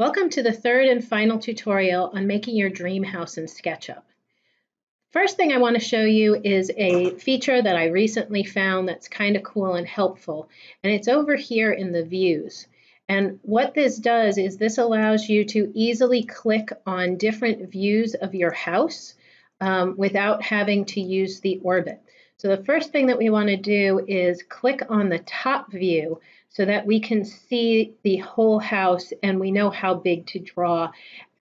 Welcome to the third and final tutorial on making your dream house in SketchUp. First thing I want to show you is a feature that I recently found that's kind of cool and helpful, and it's over here in the views. And what this does is this allows you to easily click on different views of your house without having to use the orbit. So the first thing that we want to do is click on the top view so that we can see the whole house and we know how big to draw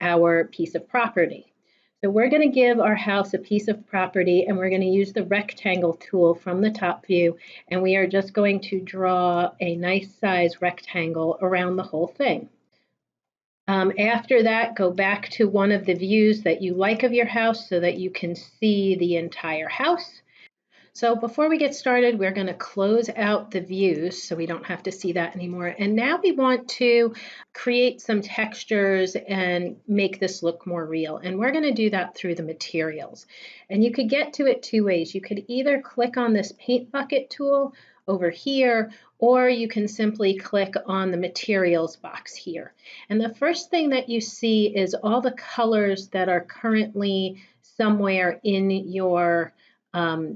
our piece of property. So we're going to give our house a piece of property and we're going to use the rectangle tool from the top view, and we are just going to draw a nice size rectangle around the whole thing. After that, go back to one of the views that you like of your house so that you can see the entire house. So before we get started, we're going to close out the views so we don't have to see that anymore. And now we want to create some textures and make this look more real. And we're going to do that through the materials. And you could get to it two ways. You could either click on this paint bucket tool over here, or you can simply click on the materials box here. And the first thing that you see is all the colors that are currently somewhere in your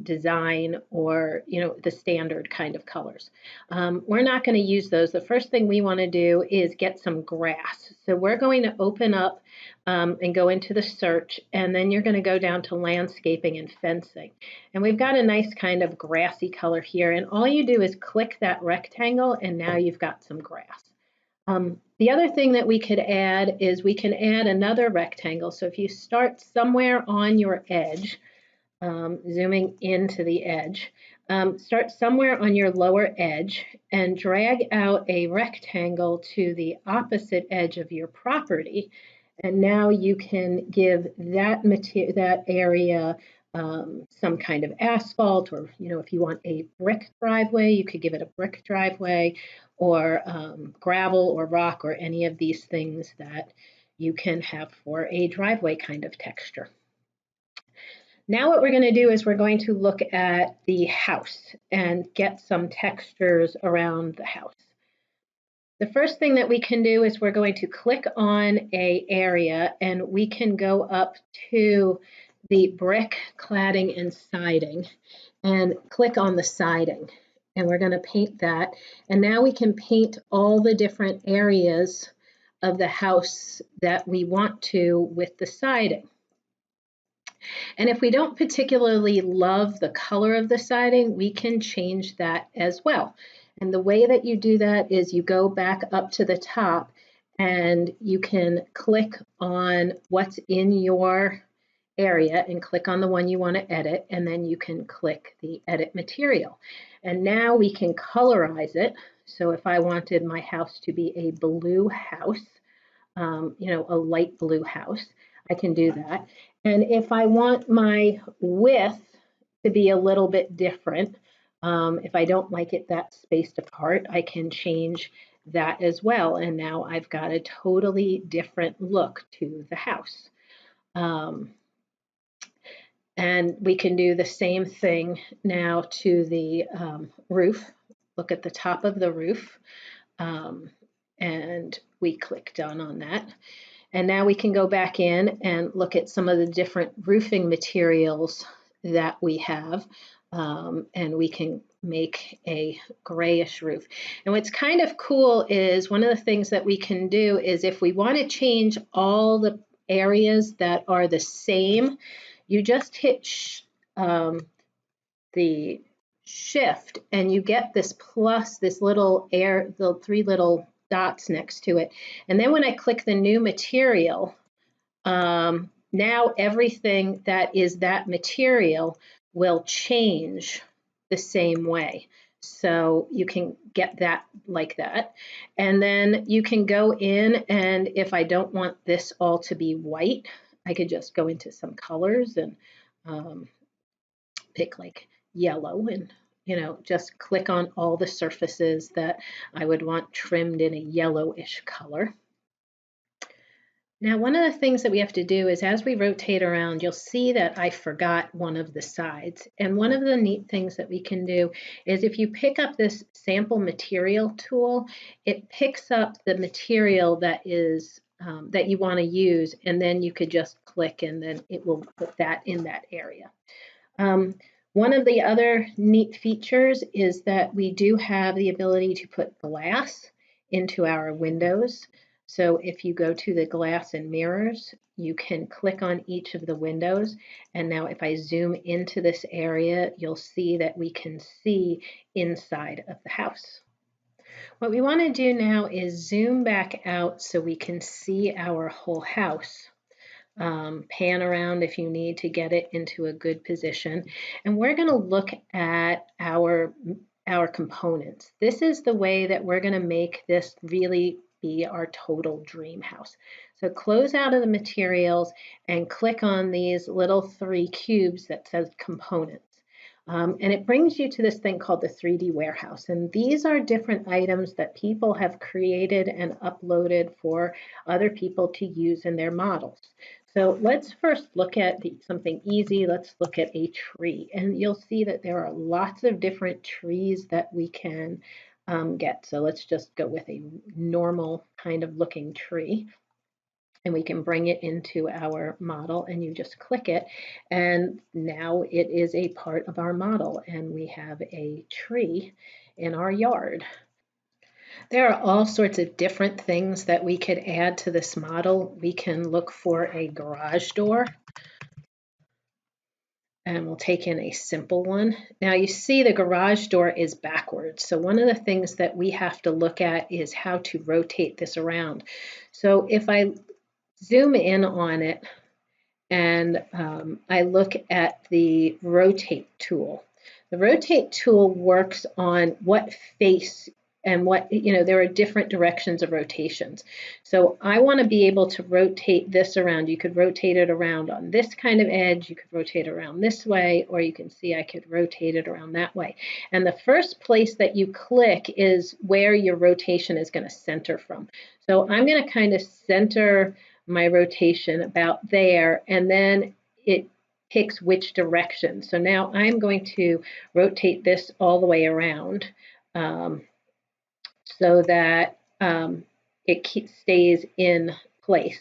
design, or the standard kind of colors. We're not going to use those. The first thing we want to do is get some grass. So we're going to open up and go into the search, and then you're going to go down to landscaping and fencing. And we've got a nice kind of grassy color here, and all you do is click that rectangle and now you've got some grass. The other thing that we could add is we can add another rectangle. So if you start somewhere on your edge, zooming into the edge, start somewhere on your lower edge and drag out a rectangle to the opposite edge of your property. And now you can give that area some kind of asphalt, or if you want a brick driveway, you could give it a brick driveway, or gravel or rock, or any of these things that you can have for a driveway kind of texture. Now what we're going to do is we're going to look at the house and get some textures around the house. The first thing that we can do is we're going to click on an area, and we can go up to the brick cladding and siding and click on the siding, and we're going to paint that. And now we can paint all the different areas of the house that we want to with the siding. And if we don't particularly love the color of the siding, we can change that as well. And the way that you do that is you go back up to the top and you can click on what's in your area and click on the one you want to edit, and then you can click the edit material. And now we can colorize it. So if I wanted my house to be a blue house, a light blue house, I can do that. And if I want my width to be a little bit different, if I don't like it that spaced apart, I can change that as well. And now I've got a totally different look to the house. And we can do the same thing now to the roof. Look at the top of the roof. And we click done on that. And now we can go back in and look at some of the different roofing materials that we have, and we can make a grayish roof. And what's kind of cool is one of the things that we can do is if we want to change all the areas that are the same, you just hit the shift and you get this plus, this little the three little dots next to it. And then when I click the new material, now everything that is that material will change the same way. So you can get that like that. And then you can go in, and if I don't want this all to be white, I could just go into some colors and pick like yellow, and just click on all the surfaces that I would want trimmed in a yellowish color. Now, one of the things that we have to do is as we rotate around, you'll see that I forgot one of the sides. And one of the neat things that we can do is if you pick up this sample material tool, it picks up the material that is that you want to use, and then you could just click and then it will put that in that area. One of the other neat features is that we do have the ability to put glass into our windows. So if you go to the glass and mirrors, you can click on each of the windows. And now if I zoom into this area, you'll see that we can see inside of the house. What we want to do now is zoom back out so we can see our whole house. Pan around if you need to get it into a good position. And we're going to look at our components. This is the way that we're going to make this really be our total dream house. So close out of the materials and click on these little 3 cubes that says components. And it brings you to this thing called the 3D warehouse. And these are different items that people have created and uploaded for other people to use in their models. So let's first look at something easy. Let's look at a tree. And you'll see that there are lots of different trees that we can get. So let's just go with a normal kind of looking tree. And we can bring it into our model and you just click it. And now it is a part of our model and we have a tree in our yard. There are all sorts of different things that we could add to this model. We can look for a garage door. And we'll take in a simple one. Now you see the garage door is backwards. So one of the things that we have to look at is how to rotate this around. So if I zoom in on it and I look at the rotate tool. The rotate tool works on what face and what, there are different directions of rotations. So I want to be able to rotate this around. You could rotate it around on this kind of edge, you could rotate it around this way, or you can see I could rotate it around that way. And the first place that you click is where your rotation is going to center from. So I'm going to kind of center my rotation about there, and then it picks which direction. So now I'm going to rotate this all the way around so that it stays in place.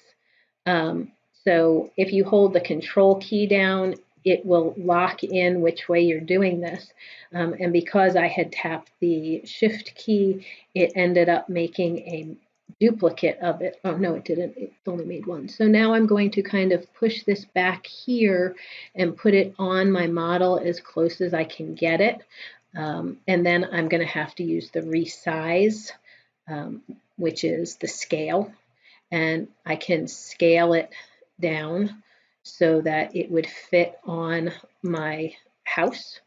So if you hold the control key down, it will lock in which way you're doing this. And because I had tapped the shift key, it ended up making a duplicate of it. Oh, no, it didn't. It only made one. So now I'm going to kind of push this back here and put it on my model as close as I can get it. And then I'm going to have to use the resize, which is the scale. And I can scale it down so that it would fit on my house.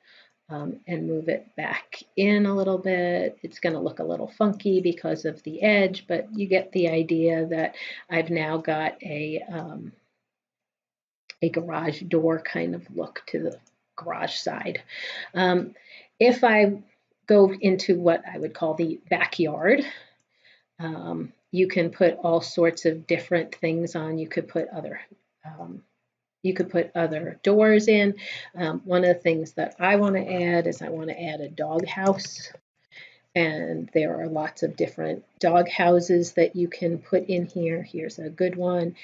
And move it back in a little bit. It's going to look a little funky because of the edge, but you get the idea that I've now got a garage door kind of look to the garage side. If I go into what I would call the backyard, you can put all sorts of different things on. You could put other doors in. One of the things that I want to add is I want to add a dog house. And there are lots of different dog houses that you can put in here. Here's a good one.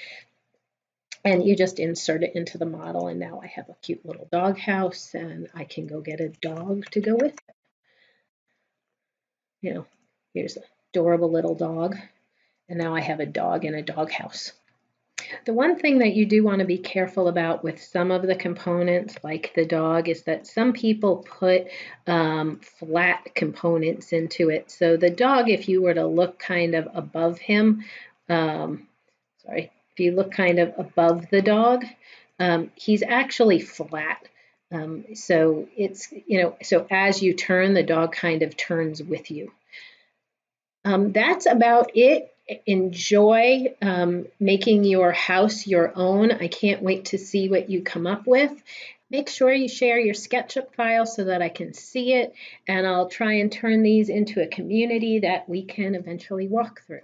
And you just insert it into the model. And now I have a cute little dog house and I can go get a dog to go with it. Here's an adorable little dog. And now I have a dog in a dog house. The one thing that you do want to be careful about with some of the components, like the dog, is that some people put flat components into it. So the dog, if you were to look kind of above him, if you look kind of above the dog, he's actually flat. So it's, so as you turn, the dog kind of turns with you. That's about it. Enjoy making your house your own. I can't wait to see what you come up with. Make sure you share your SketchUp file so that I can see it, and I'll try and turn these into a community that we can eventually walk through.